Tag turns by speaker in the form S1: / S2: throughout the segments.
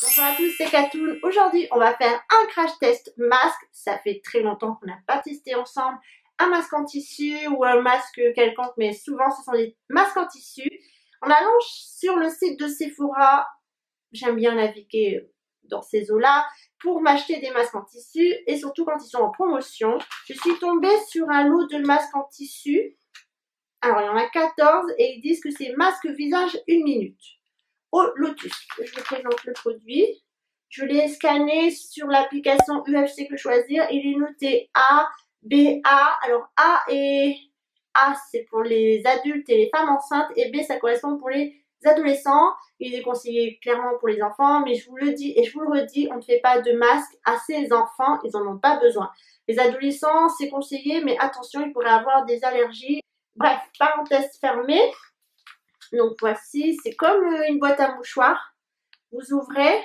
S1: Bonjour à tous, c'est Katoun. Aujourd'hui, on va faire un crash test masque. Ça fait très longtemps qu'on n'a pas testé ensemble un masque en tissu ou un masque quelconque, mais souvent ce sont des masques en tissu. En allant sur le site de Sephora, j'aime bien naviguer dans ces eaux-là pour m'acheter des masques en tissu et surtout quand ils sont en promotion. Je suis tombée sur un lot de masques en tissu. Alors, il y en a 14 et ils disent que c'est masque visage 1 minute. Au Lotus. Je vous présente le produit. Je l'ai scanné sur l'application UFC que choisir. Il est noté A, B, A. Alors A, c'est pour les adultes et les femmes enceintes et B, ça correspond pour les adolescents. Il est conseillé clairement pour les enfants, mais je vous le dis et je vous le redis, on ne fait pas de masque à ces enfants, ils n'en ont pas besoin. Les adolescents, c'est conseillé, mais attention, ils pourraient avoir des allergies. Bref, parenthèse fermée. Donc voici, c'est comme une boîte à mouchoirs. Vous ouvrez,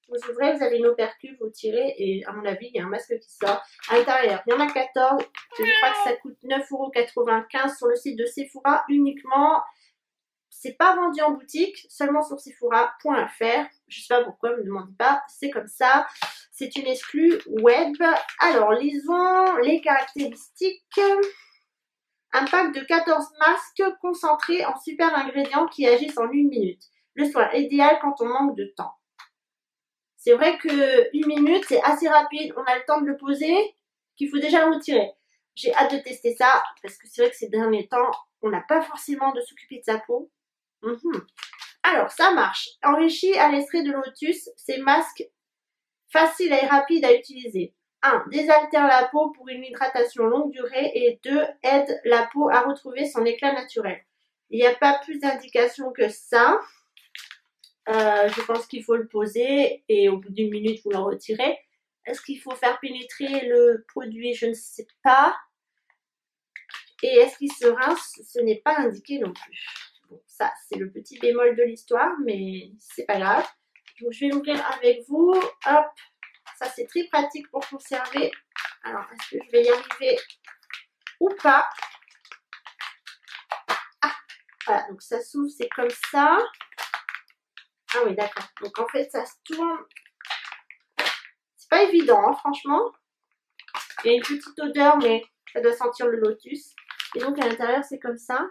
S1: vous avez une opercule, vous tirez et à mon avis, il y a un masque qui sort. À l'intérieur, il y en a 14. Je crois que ça coûte 9,95 € sur le site de Sephora uniquement. C'est pas vendu en boutique, seulement sur sephora.fr. Je sais pas pourquoi, ne me demandez pas, c'est comme ça. C'est une exclue web. Alors, lisons les caractéristiques. Un pack de 14 masques concentrés en super ingrédients qui agissent en 1 minute. Le soin idéal quand on manque de temps. C'est vrai que 1 minute, c'est assez rapide. On a le temps de le poser, qu'il faut déjà le retirer. J'ai hâte de tester ça, parce que c'est vrai que ces derniers temps, on n'a pas forcément de s'occuper de sa peau. Alors, ça marche. Enrichi à l'extrait de lotus, ces masques faciles et rapides à utiliser. 1. Désaltère la peau pour une hydratation longue durée et 2. Aide la peau à retrouver son éclat naturel. Il n'y a pas plus d'indications que ça. Je pense qu'il faut le poser et au bout d'1 minute, vous le retirez. Est-ce qu'il faut faire pénétrer le produit? Je ne sais pas. Et est-ce qu'il se rince? Ce n'est pas indiqué non plus. Bon, ça, c'est le petit bémol de l'histoire, mais c'est pas grave. Donc, je vais l'ouvrir avec vous. Hop. Ça, c'est très pratique pour conserver. Alors, est-ce que je vais y arriver ou pas? Ah, voilà. Donc, ça s'ouvre, c'est comme ça. Ah oui, d'accord. Donc, en fait, ça se tourne. C'est pas évident, hein, franchement. Il y a une petite odeur, mais ça doit sentir le lotus. Et donc, à l'intérieur, c'est comme ça.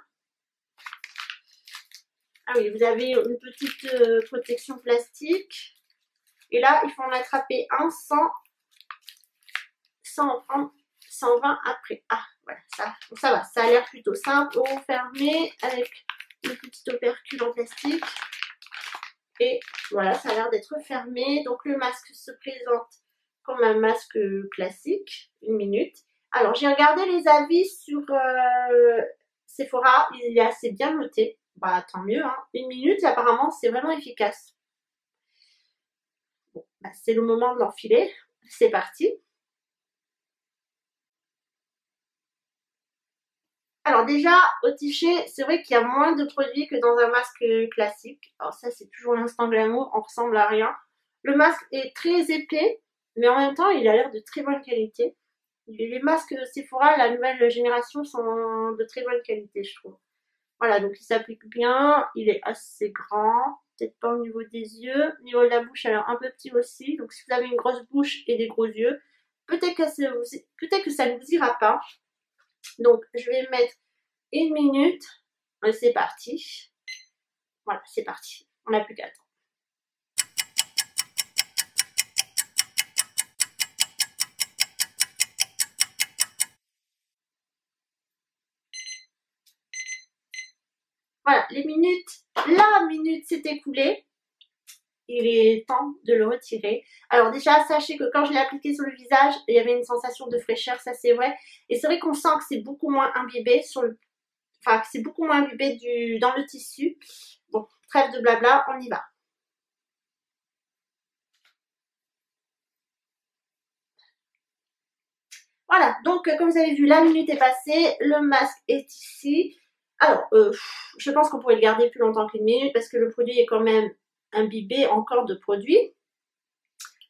S1: Ah oui, vous avez une petite protection plastique. Et là, il faut en attraper un sans en prendre 120 après. Ah, voilà, ça va. Ça a l'air plutôt simple. On fermé avec une petite opercule en plastique. Et voilà, ça a l'air d'être fermé. Donc, le masque se présente comme un masque classique, 1 minute. Alors, j'ai regardé les avis sur Sephora. Il est assez bien noté. Bah, tant mieux, hein. 1 minute, apparemment, c'est vraiment efficace. Bon, bah, c'est le moment de l'enfiler. C'est parti. Alors déjà, au Tiché, c'est vrai qu'il y a moins de produits que dans un masque classique. Alors ça, c'est toujours l'instant glamour, on ressemble à rien. Le masque est très épais, mais en même temps, il a l'air de très bonne qualité. Les masques Sephora, la nouvelle génération, sont de très bonne qualité, je trouve. Voilà, donc il s'applique bien, il est assez grand, peut-être pas au niveau des yeux. Au niveau de la bouche, alors un peu petit aussi. Donc si vous avez une grosse bouche et des gros yeux, peut-être que ça ne vous ira pas. Donc je vais mettre 1 minute. C'est parti. Voilà, c'est parti. On n'a plus qu'à attendre. Voilà, la minute s'est écoulée. Il est temps de le retirer. Alors déjà, sachez que quand je l'ai appliqué sur le visage, il y avait une sensation de fraîcheur, ça c'est vrai. Et c'est vrai qu'on sent que c'est beaucoup moins imbibé que c'est beaucoup moins imbibé dans le tissu. Bon, trêve de blabla, on y va. Voilà, donc comme vous avez vu, la minute est passée, le masque est ici. Alors, je pense qu'on pourrait le garder plus longtemps qu'1 minute parce que le produit est quand même imbibé encore de produit.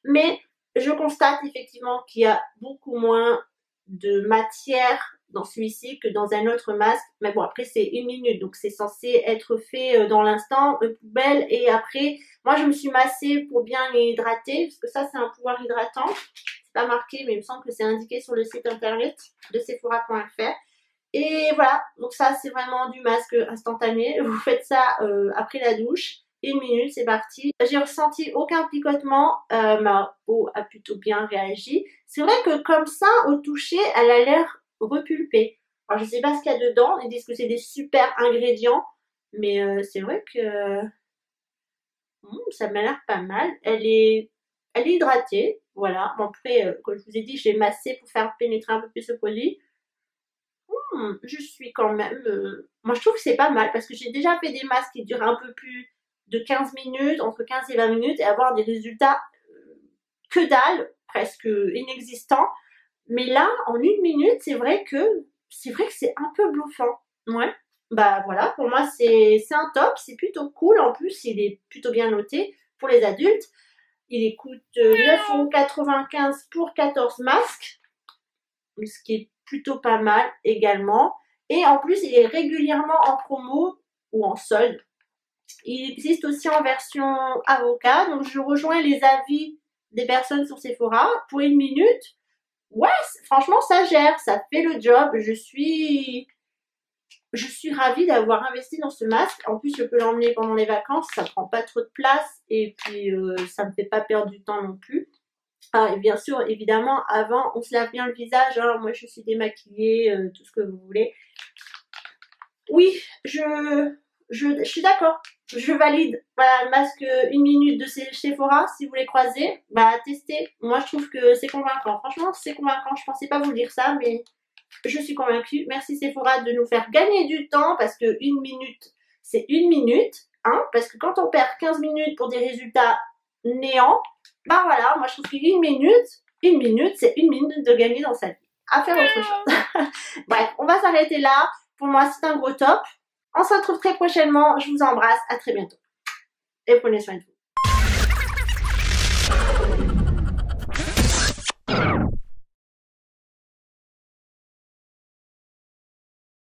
S1: Mais je constate effectivement qu'il y a beaucoup moins de matière dans celui-ci que dans un autre masque. Mais bon, après c'est 1 minute, donc c'est censé être fait dans l'instant, poubelle. Et après, moi je me suis massée pour bien hydrater, parce que ça c'est un pouvoir hydratant. C'est pas marqué, mais il me semble que c'est indiqué sur le site internet de Sephora.fr. Et voilà, donc ça c'est vraiment du masque instantané. Vous faites ça après la douche. 1 minute, c'est parti. J'ai ressenti aucun picotement, ma peau a plutôt bien réagi. C'est vrai que comme ça, au toucher, elle a l'air repulpée. Alors je sais pas ce qu'il y a dedans, ils disent que c'est des super ingrédients, mais c'est vrai que ça m'a l'air pas mal. Elle est hydratée, voilà. Bon, après, comme je vous ai dit, j'ai massé pour faire pénétrer un peu plus ce produit. Je suis quand même... Moi je trouve que c'est pas mal, parce que j'ai déjà fait des masques qui durent un peu plus de 15 minutes, entre 15 et 20 minutes, et avoir des résultats que dalle, presque inexistants. Mais là, en 1 minute, c'est vrai que c'est un peu bluffant. Ouais. Bah voilà, pour moi c'est un top, c'est plutôt cool. En plus, il est plutôt bien noté pour les adultes. Il coûte 9,95 € pour 14 masques, ce qui est plutôt pas mal également. Et en plus, il est régulièrement en promo ou en solde. Il existe aussi en version avocat, donc je rejoins les avis des personnes sur Sephora. Pour 1 minute, ouais, franchement ça gère, ça fait le job. Je suis ravie d'avoir investi dans ce masque. En plus, je peux l'emmener pendant les vacances, ça prend pas trop de place et puis ça me fait pas perdre du temps non plus. Ah, et bien sûr, évidemment, avant, on se lave bien le visage. Hein. Moi, je suis démaquillée, tout ce que vous voulez. Oui, je suis d'accord. Je valide. Voilà, le masque 1 minute de Sephora. Si vous les croisez, bah testez. Moi, je trouve que c'est convaincant. Franchement, c'est convaincant. Je pensais pas vous dire ça, mais je suis convaincue. Merci Sephora de nous faire gagner du temps, parce que 1 minute, c'est 1 minute. Hein, parce que quand on perd 15 minutes pour des résultats néants, bah voilà, moi je trouve qu'une minute, c'est 1 minute de gagner dans sa vie. À faire autre chose. Bref, on va s'arrêter là. Pour moi, c'est un gros top. On se retrouve très prochainement. Je vous embrasse. À très bientôt. Et prenez soin de vous.